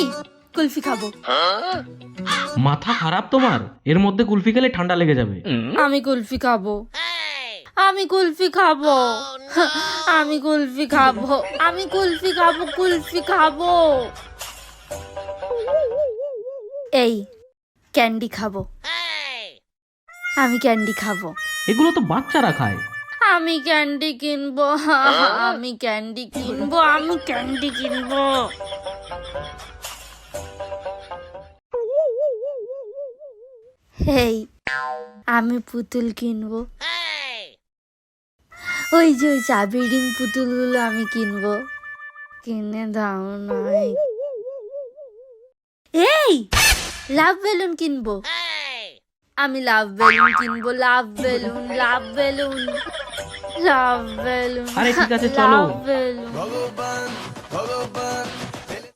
এই কুলফি খাবো। মাথা খারাপ তোমার? এর মধ্যে কুলফি খেলে ঠান্ডা লেগে যাবে। আমি কুলফি খাবো, আমি কুলফি খাবো, আমি কুলফি খাবো, আমি কুলফি খাবো, কুলফি খাবো। এই ক্যান্ডি খাবো, আমি ক্যান্ডি খাবো। এগুলো তো বাচ্চারা খায়। আমি ক্যান্ডি কিনবো, আমি ক্যান্ডি কিনবো, আমি ক্যান্ডি কিনবো। হেই আমি পুতুল কিনবো, ওই যে ওই চাবি রিং পুতুলগুলো আমি কিনবো, কিনে দাও নাই। এই লাভ বেলুন কিনবো, আমি লাভ বেলুন কিনবো, লাভ বেলুন, লাভ বেলুন, লাভ বেলুন। আরে ঠিক আছে, চলো। লাভ বেলুন।